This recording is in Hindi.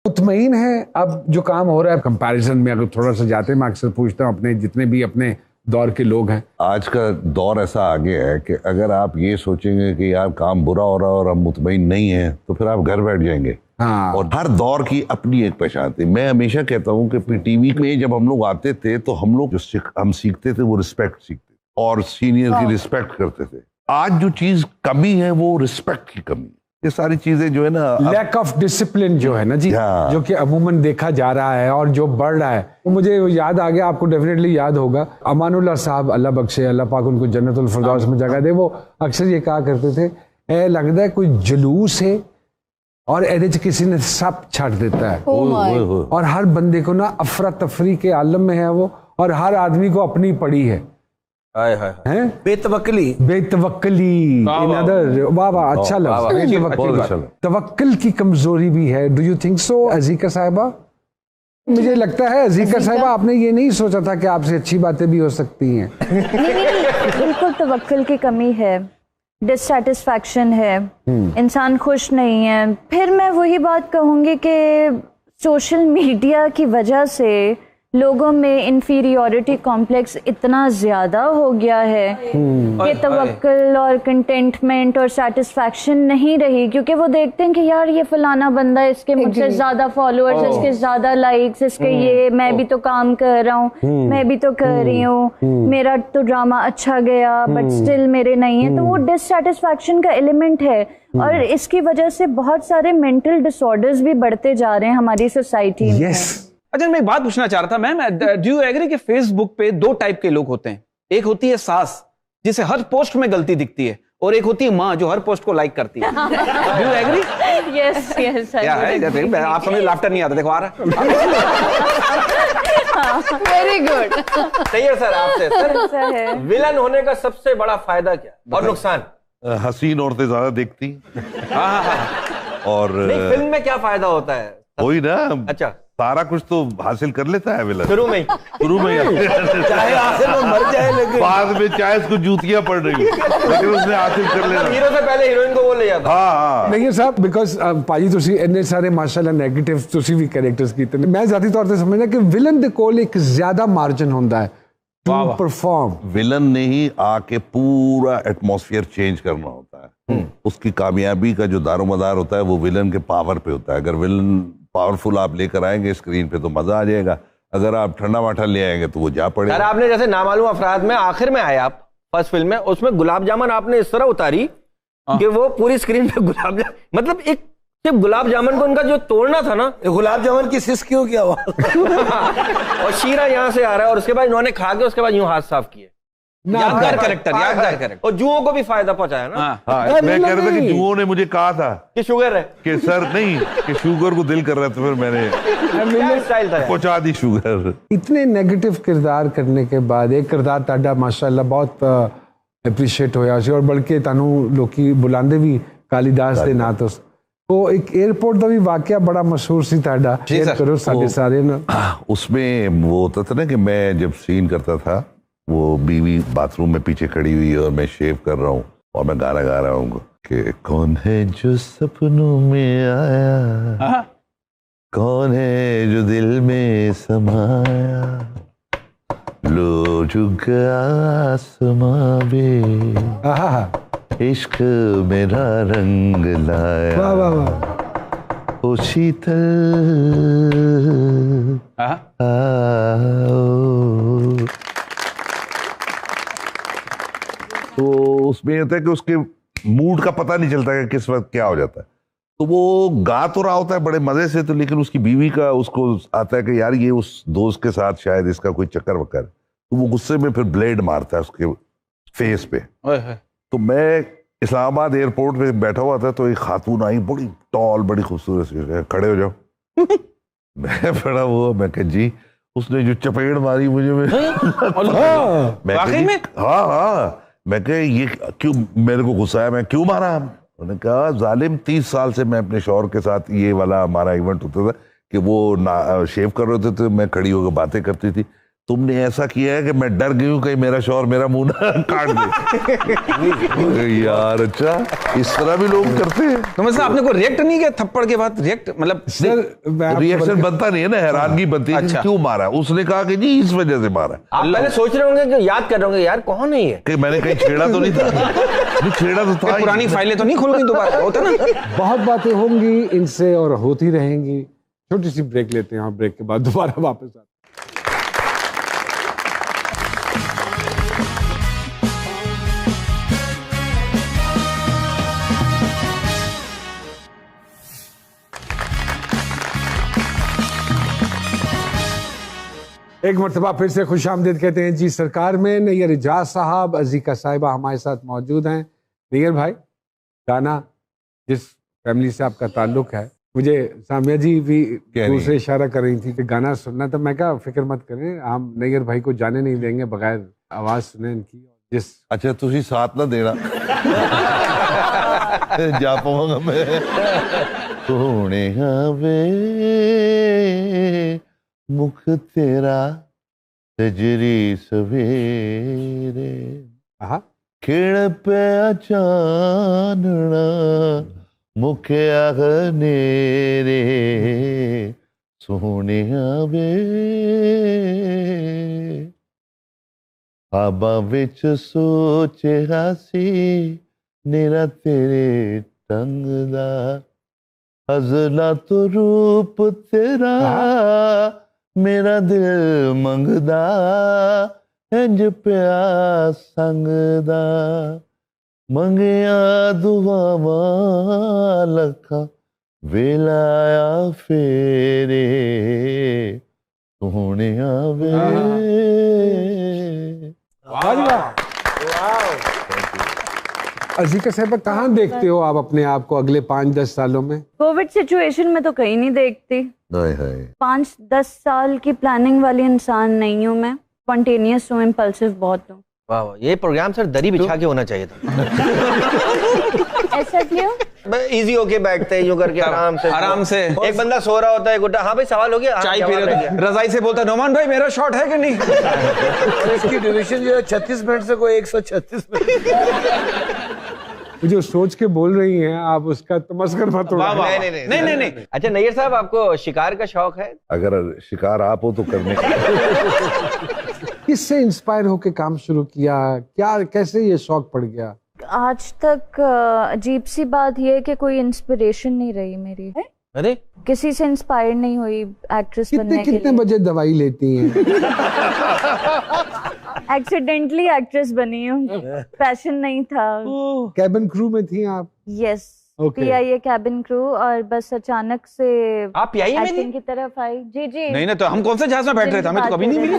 मुतमईन है अब जो काम हो रहा है कंपैरिजन में? अगर थोड़ा सा जाते हैं, मैं अक्सर पूछता हूँ अपने जितने भी अपने दौर के लोग हैं, आज का दौर ऐसा आ गया है कि अगर आप ये सोचेंगे कि यार काम बुरा हो रहा है और हम मुतमईन नहीं है, तो फिर आप घर बैठ जाएंगे। हाँ। और हर दौर की अपनी एक पहचान थी। मैं हमेशा कहता हूँ कि टीवी में जब हम लोग आते थे तो हम लोग जो हम सीखते थे वो रिस्पेक्ट सीखते और सीनियर की रिस्पेक्ट करते थे। आज जो चीज कमी है वो रिस्पेक्ट की कमी। ये सारी चीजें जो है ना, लैक ऑफ डिसिप्लिन जो है ना जी, हाँ। जो कि अमूमन देखा जा रहा है और जो बढ़ रहा है, वो मुझे याद आ गया, आपको डेफिनेटली याद होगा, अमानुल्लाह साहब, अल्लाह बख्शे, अल्लाह पाक उनको जन्नतुल फिरदौस में जगह दे, वो अक्सर ये कहा करते थे, ए लगता है कोई जुलूस है और एदे च किसी ने सब छट देता है। और हर बंदे को ना अफरा तफरी के आलम में है वो, और हर आदमी को अपनी पड़ी है। बेतवक्कली इन अदर, वाह वाह, अच्छा लगा। तवक्कुल की कमजोरी भी है। डू यू थिंक सो अज़ीका साहिबा? मुझे लगता है अज़ीका साहिबा आपने ये नहीं सोचा था कि आपसे अच्छी बातें भी हो सकती हैं। नहीं, बिल्कुल तवक्कुल की कमी है, डिससैटिस्फैक्शन है, इंसान खुश नहीं है। फिर मैं वही बात कहूंगी कि सोशल मीडिया की वजह से लोगों में इंफीरियोरिटी कॉम्प्लेक्स इतना ज्यादा हो गया है कि तवक्कुल और कंटेंटमेंट और सेटिस्फैक्शन नहीं रही, क्योंकि वो देखते हैं कि यार ये फलाना बंदा, इसके मुझसे ज्यादा फॉलोअर्स, इसके ज्यादा लाइक्स, इसके ये, मैं भी तो काम कर रहा हूँ, मैं भी तो कर रही हूँ, मेरा तो ड्रामा अच्छा गया बट स्टिल मेरे नहीं है। तो वो डिससैटिस्फैक्शन का एलिमेंट है और इसकी वजह से बहुत सारे मेंटल डिसऑर्डर्स भी बढ़ते जा रहे हैं हमारी सोसाइटी में। अच्छा, मैं एक बात पूछना चाह रहा था मैम, डू यू एग्री कि फेसबुक पे दो टाइप के लोग होते हैं? एक होती है सास जिसे हर पोस्ट में गलती दिखती है, और एक होती है माँ जो हर पोस्ट को लाइक करती है। Do you agree? Yes yes, आप समझ, लाफ्टर नहीं आता, देखो आ रहा। Very good. सही है सर। आपसे सर, विलन होने का सबसे बड़ा फायदा क्या और नुकसान? हसीन औरतें ज्यादा देखती। और नहीं, फिल्म में क्या फायदा होता है? वही ना, अच्छा, सारा कुछ तो हासिल कर लेता है विलन शुरू में ही चाहे आखिर में मर जाए, लेकिन बाद में चाहे उसको जूतियां पड़ रही लेकिन उसने हासिल कर लेना। हीरो से पहले हीरोइन को वो ले जाता। हाँ नहीं साहब, बिकॉज भाजी तुसी इतने सारे माशाल्लाह नेगेटिव तुसी भी कैरेक्टर्स कीते ने, मैं ज़ाती तौर पे समझना कि विलन दे कोल एक ज्यादा मार्जिन होता है टू परफॉर्म। विलन ने ही आके पूरा एटमॉस्फेयर चेंज करना होता है। उसकी कामयाबी का जो दारोमदार होता है वो विलन के पावर पे होता है। अगर विलन पावरफुल आप लेकर आएंगे स्क्रीन पे तो मजा आ जाएगा, अगर आप ठंडा माठा ले आएंगे तो वो जा पड़ेगा। सर, आपने जैसे नामालूम अफराद में आखिर में आए आप फर्स्ट फिल्म में, उसमें गुलाब जामुन आपने इस तरह उतारी कि वो पूरी स्क्रीन पे गुलाब जामुन, मतलब एक सिर्फ गुलाब जामुन को उनका जो तोड़ना था ना, गुलाब जामुन की सिस क्यों किया हुआ और शीरा यहाँ से आ रहा है और उसके बाद इन्होंने खा के उसके बाद यूं हाथ साफ किए। यादगार कैरेक्टर, यादगार कैरेक्टर। और जुओं को भी फायदा पहुंचाया ना। हाँ, मैं कह रहा था कि जुओं ने मुझे कहा था कि शुगर है, कि सर नहीं, कि शुगर को दिल कर रहा था, फिर मैंने स्टाइल था, पहुंचा दी शुगर। इतने नेगेटिव किरदार करने के बाद एक किरदार ताड़ा माशाल्लाह बहुत अप्रीशिएट होया और बल्कि तानू लोकी बुलांदे भी कालिदास दे ना तो एक एयरपोर्ट का भी वाकया बड़ा मशहूर सी ताड़ा, शेयर करो सारे सारे ना। उसमें वो होता था ना कि मैं जब सीन करता था, वो बीवी बाथरूम में पीछे खड़ी हुई है और मैं शेव कर रहा हूँ और मैं गाना गा रहा हूँ कि कौन है जो सपनों में आया, कौन है जो दिल में समाया, लो झुक आसमां बे, इश्क मेरा रंग लाया, वाह वाह वाह, ओ शीतल तो उसमें होता है कि उसके मूड का पता नहीं चलता कि किस वक्त क्या हो जाता है। तो वो गा तो रहा होता है बड़े मजे से, तो लेकिन उसकी बीवी का उसको आता है कि यार ये उस दोस्त के साथ शायद इसका कोई चक्कर वक्कर, तो वो गुस्से में फिर ब्लेड मारता है उसके फेस पे। तो मैं इस्लामाबाद एयरपोर्ट पे बैठा हुआ था, तो एक खातून आई, बड़ी टॉल, बड़ी खूबसूरत सी, खड़े हो जाओ। मैं बड़ा वो, मैं कह जी, उसने जो चपेट मारी मुझे, हाँ, मैं कहा ये क्यों, मेरे को गुस्सा आया, मैं क्यों मारा? उन्होंने कहा जालिम 30 साल से मैं अपने शौहर के साथ, ये वाला हमारा इवेंट होता था कि वो शेव कर रहे थे तो मैं खड़ी होकर बातें करती थी, तुमने ऐसा किया है कि मैं डर गई हूं कहीं मेरा शौहर मेरा मुंह ना काट दे। यार अच्छा, इस तरह भी लोग करते हैं। तो मतलब आपने को रिएक्ट नहीं किया थप्पड़ के बाद? रिएक्ट मतलब सर मैं आपको रिएक्शन बनता नहीं है ना, हैरानगी बनती है। अच्छा। क्यों मारा? उसने कहा कि जी इस वजह से मारा। आप पहले सोच रहे होंगे कि याद कर रहे होंगे यार कौन है ये, कि मैंने कहीं छेड़ा तो नहीं था। नहीं, छेड़ा तो था ही। पुरानी फाइलें तो नहीं खुल गई दोबारा? होता ना। बहुत बातें होंगी इनसे और होती रहेंगी। छोटी सी ब्रेक लेते हैं और ब्रेक के बाद दोबारा वापस आते हैं। एक मरतबा फिर से खुश आमदीद कहते हैं जी सरकार में। नैयर इजाज साहब, अजीका साहिबा हमारे साथ मौजूद हैं। नैयर भाई, गाना जिस फैमिली से आपका ताल्लुक है, मुझे सामिया जी भी दूसरे इशारा कर रही थी कि गाना सुनना, तो मैं कहा फिक्र मत करें, हम नैयर भाई को जाने नहीं देंगे बगैर आवाज सुने इनकी। जिस अच्छा तुझे साथ ना देना। जा पाऊंगा मैं। सोने वे मुख तेरा सजरी सवेरे, आहा, खिड़ पे चानना मुखे नेरे, सोने वे ख्वाबां विच सोचे हासी नेरा तेरे टंग दा, हज़ला तो रूप तेरा मेरा दिल मंगदा, इंज पिया संगदा, मंगिया दुआवां लखा वेलाया फेरे, सोहणिया वे। अजीका साहिबा, कहाँ देखते हो आप अपने आप को अगले 5-10 सालों में? कोविड सिचुएशन में तो कहीं नहीं देखती। हाय हाय। 5-10 साल की प्लानिंग वाली इंसान नहीं हूँ मैं। स्पॉन्टेनियस हूँ, इम्पल्सिव बहुत हूँ। वाह वाह, ये प्रोग्राम सर दरी बिछा के होना चाहिए था। ऐसा क्यों? इजी होके बैठते हैं यूं करके आराम से। एक बंदा सो रहा होता है, गुड्डा हाँ भाई सवाल हो गया, चाय पी रहे हो, रजाई से बोलता नोमान भाई मेरा शॉट है कि नहीं? और इसकी ड्यूरेशन जो है 36 मिनट से कोई 136 मिनट। जो सोच के बोल रही हैं आप, उसका तमस्कर मत उड़ाओ। नहीं। अच्छा नैयर साहब, आपको शिकार का शौक है? अगर शिकार आप हो तो करने किससे इंस्पायर होके काम शुरू किया? क्या कैसे ये शौक पड़ गया? आज तक अजीब सी बात यह है कि कोई इंस्पिरेशन नहीं रही मेरी। अरे किसी से इंस्पायर नहीं हुई एक्ट्रेस बनने के कितने लिए। बजे दवाई लेती हैं? एक्सीडेंटली एक्ट्रेस बनी हूँ, पैशन नहीं था। कैबिन क्रू में थी आप? Yes, Okay. PIA cabin crew, और बस अचानक से आप PIA में थी? एक्टिंग की तरफ आई। जी नहीं तो हम कौन से जहाज में बैठ रहे थे? हमें तो कभी नहीं मिली।